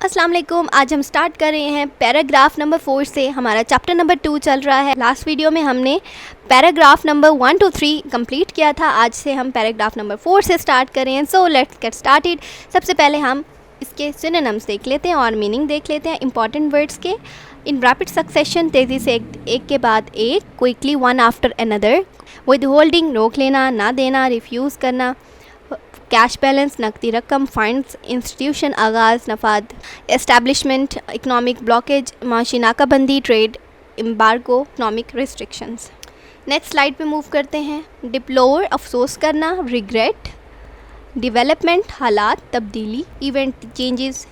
अस्सलाम वालेकुम। आज हम स्टार्ट कर रहे हैं पैराग्राफ नंबर 4 से। हमारा चैप्टर नंबर 2 चल रहा है। लास्ट वीडियो में हमने पैराग्राफ नंबर 1 to 3 कंप्लीट किया था। आज से हम पैराग्राफ नंबर 4 से स्टार्ट कर रहे हैं। So let's get started. सबसे पहले हम इसके सिनोनिम्स देख लेते हैं और मीनिंग देख लेते हैं इंपॉर्टेंट वर्ड्स के। इन रैपिड सक्सेशन, तेज़ी से एक के बाद एक, quickly one after another, with holding रोक लेना, ना देना, रिफ्यूज़ करना, कैश बैलेंस नकदी रकम, फंड्स, इंस्टीट्यूशन आगाज़, नफाद, एस्टैब्लिशमेंट, इकनॉमिक ब्लॉकेज, माशी नाकाबंदी, trade embargo, economic restrictions. Next slide पे मूव करते हैं। डिप्लोर अफसोस करना, रिग्रेट, डेवलपमेंट हालात तब्दीली, इवेंट चेंजेस,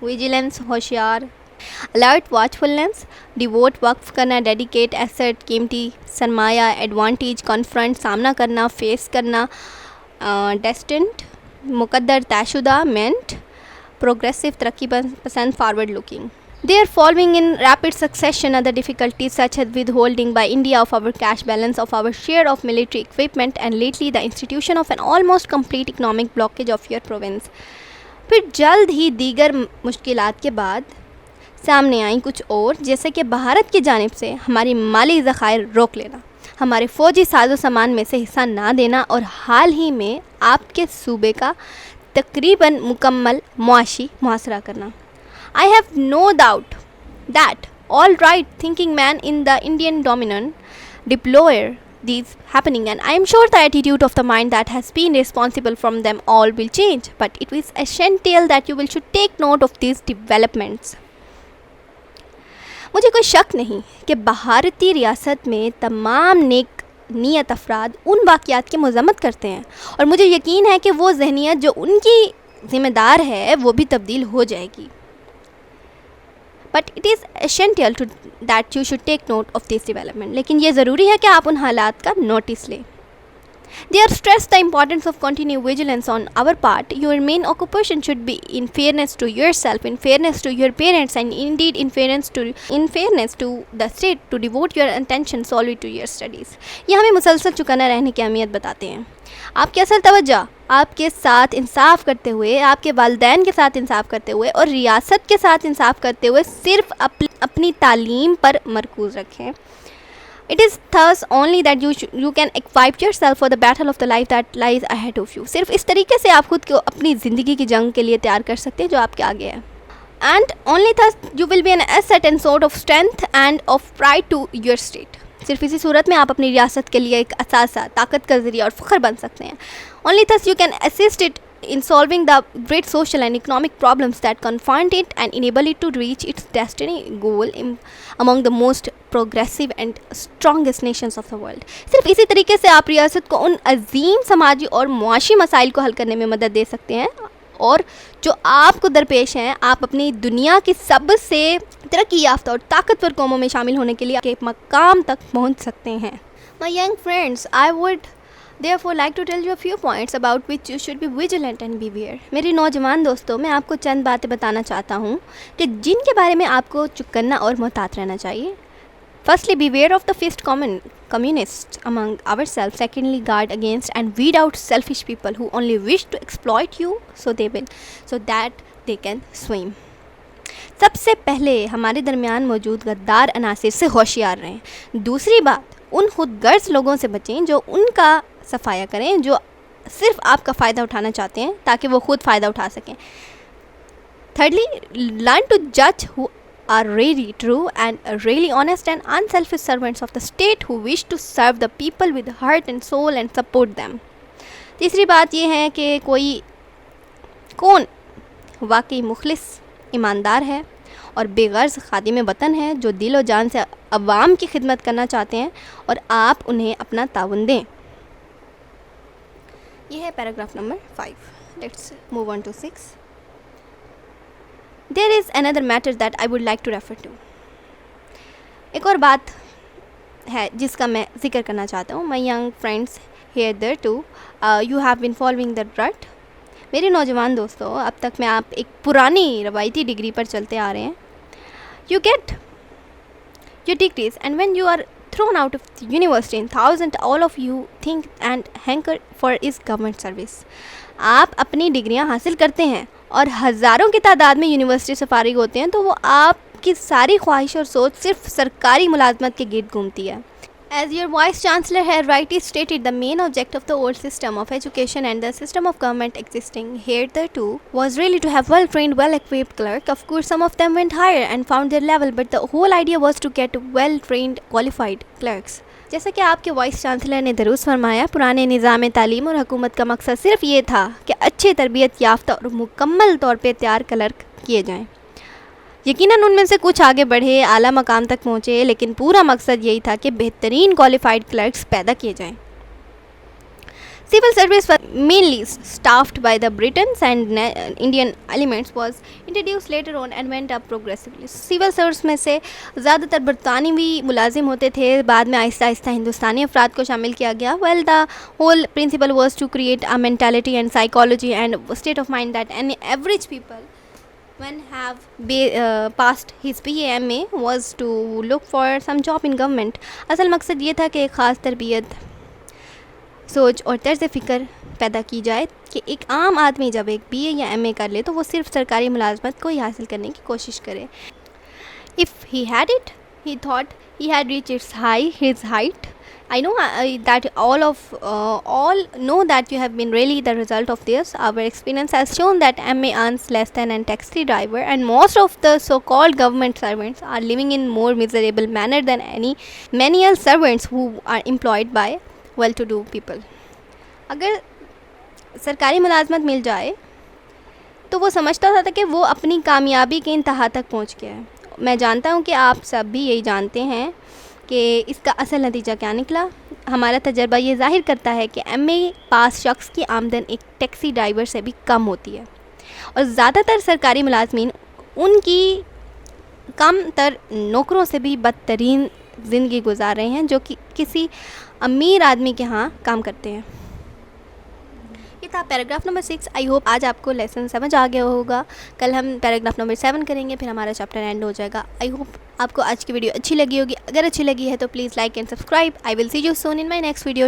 विजिलेंस होशियार, अलर्ट वॉचफुलनेस, डिवोट वक्फ करना, डेडिकेट एसेट कीमती सरमाया, एडवांटेज कॉन्फ्रंट सामना करना, फेस करना, डेस्टिन्ड मुकद्दर तयशुदा, मेंट प्रोग्रेसिव तरक्की पसंद forward looking. They are following in rapid succession other difficulties such as withholding by India of our cash balance, of our share of military equipment, and lately the institution of an almost complete economic blockage of your province. फिर जल्द ही दीगर मुश्किलात के बाद सामने आई कुछ और, जैसे कि भारत की जानिब से हमारी माली ज़खायर रोक लेना, हमारे फ़ौजी साजो सामान में से हिस्सा ना देना और हाल ही में आपके सूबे का तकरीबन मुकम्मल मुआशी मुहासरा करना। I have no doubt that all right thinking man in the Indian dominant deplore these happening, and I am sure the attitude of the mind that has been responsible from them all will change, but it is essential that you will should take note of these developments. मुझे कोई शक नहीं कि भारतीय रियासत में तमाम नेक नीयत अफराद उन वाक़यात की मज़म्मत करते हैं, और मुझे यकीन है कि वो जहनीत जो उनकी ज़िम्मेदार है वो भी तब्दील हो जाएगी। But it is essential to that you should take note of this development, लेकिन ये ज़रूरी है कि आप उन हालात का नोटिस लें। They are stressed the importance of continued vigilance on our part. Your main occupation should be in fairness to yourself, in fairness to your parents, and indeed in fairness to the state to devote your attention solely to your studies. ये हमें मुसलसल चुकाना रहने की अहमियत बताते हैं। आपकी असल तवज्जो आपके साथ इंसाफ करते हुए, आपके वालिदैन के साथ इंसाफ करते हुए और रियासत के साथ इंसाफ करते हुए सिर्फ अपनी तालीम पर मरकूज़ रखें। It is thus only that you can equip yourself for the battle of the life that lies ahead of you. सिर्फ इस तरीके से आप खुद को अपनी ज़िंदगी की जंग के लिए तैयार कर सकते हैं जो आपके आगे है। And only thus you will be an asset and sort of strength and of pride to your state. सिर्फ इसी सूरत में आप अपनी रियासत के लिए एक असासा, ताकत का ज़रिया और फ़ख्र बन सकते हैं। Only thus you can assist it in solving the great social and economic problems that confront it and enable it to reach its destiny goal among the most progressive and strongest nations of the world. सिर्फ इसी तरीके से आप रियासत को उन अजीम समाजी और मुआशी मसाइल को हल करने में मदद दे सकते हैं, और जो आपको दरपेश हैं, आप अपनी दुनिया की सबसे तरक्की याफ्ता और ताकतवर कौमों में शामिल होने के लिए एक मकाम तक पहुंच सकते हैं। My young friends, I would therefore like to tell you a few points about which you should be vigilant and beware. मेरे नौजवान दोस्तों, मैं आपको चंद बातें बताना चाहता हूँ कि जिनके बारे में आपको चौकन्ना और मुहतात रहना चाहिए। Firstly, beware of the fist communists among ourselves. Secondly, guard against and weed out selfish people who only wish to exploit you so that they can swim. सबसे पहले हमारे दरमियान मौजूद गद्दार अनासिर से होशियार रहें। दूसरी बात, उन खुदगर्ज लोगों से बचें जो उनका सफाया करें, जो सिर्फ आपका फ़ायदा उठाना चाहते हैं ताकि वो खुद फ़ायदा उठा सकें। Thirdly, learn to judge who are really true and really honest and unselfish servants of the state who wish to serve the people with heart and soul and support them. तीसरी बात यह है कि कौन वाकई मुखलिस ईमानदार है और बेगर्ज खादिम वतन है, जो दिल और जान से अवाम की खिदमत करना चाहते हैं और आप उन्हें अपना ताउन दें। यह है paragraph number 5. Let's move on to 6. There is another matter that I would like to refer to. एक और बात है जिसका मैं जिक्र करना चाहता हूँ। My young friends here there too, you have been following the rut. मेरे नौजवान दोस्तों, अब तक मैं आप एक पुरानी रवायती डिग्री पर चलते आ रहे हैं। You get your degrees and when you are thrown out of the university in thousands, all of you think and hanker for is government service. आप अपनी डिग्रियां हासिल करते हैं और हज़ारों की तादाद में यूनिवर्सिटी से फारिग होते हैं, तो वो आपकी सारी ख्वाहिश और सोच सिर्फ सरकारी मुलाजमत के गिर्द घूमती है. As your Vice Chancellor had rightly stated, the main object of the old system of education and the system of government existing hitherto was really to have well-trained, well-equipped clerks. Of course, some of them went higher and found their level, but the whole idea was to get well-trained, qualified clerks. जैसा कि आपके vice chancellor ने दुरुस्त फरमाया, पुराने निज़ाम तालीम और हुकूमत का मकसद सिर्फ ये था कि अच्छे तरबियत याफ्ता और मुकम्मल तौर पे तैयार क्लर्क किए जाएँ. यकीनन उनमें से कुछ आगे बढ़े, आला मकाम तक पहुँचे, लेकिन पूरा मकसद यही था कि बेहतरीन क्वालिफाइड क्लर्क्स पैदा किए जाएं. Civil service was mainly staffed by the Britons and Indian elements was introduced later on and went up progressively. Civil service में से ज़्यादातर बरतानवी मुलाजिम होते थे, बाद में आहिस्ता आहिस्ता हिंदुस्तानी अफराद को शामिल किया गया. Well, the whole principle was to create a mentality and psychology and state of mind that any average people when have passed his BA/MA was to look for some job in government. असल मकसद ये था कि एक ख़ास तरबियत, सोच और तर्ज़ फ़िक्र पैदा की जाए कि एक आम आदमी जब एक BA या MA कर ले तो वो सिर्फ सरकारी मुलाजमत को ही हासिल करने की कोशिश करे. If he had it, he thought he had reached his height. I know that all know that you have been really the result of this. Our experience has shown that MA earns less than a taxi driver, and most of the so-called government servants are living in more miserable manner than any menial servants who are employed by well-to-do people. अगर सरकारी मुलाजमत मिल जाए तो वो समझता था कि वो अपनी कामयाबी के इंतहा तक पहुंच गया है. मैं जानता हूं कि आप सब भी यही जानते हैं कि इसका असल नतीजा क्या निकला. हमारा तजर्बा ये ज़ाहिर करता है कि MA पास शख्स की आमदन एक टैक्सी ड्राइवर से भी कम होती है, और ज़्यादातर सरकारी मुलाजमीन उनकी कम तर नौकरों से भी बदतरीन ज़िंदगी गुजार रहे हैं जो कि किसी अमीर आदमी के यहाँ काम करते हैं. ये था पैराग्राफ नंबर 6. आई होप आज आपको लेसन समझ आ गया होगा. कल हम पैराग्राफ नंबर 7 करेंगे, फिर हमारा चैप्टर एंड हो जाएगा. आई होप आपको आज की वीडियो अच्छी लगी होगी. अगर अच्छी लगी है तो please like and subscribe. I will see you soon in my next video.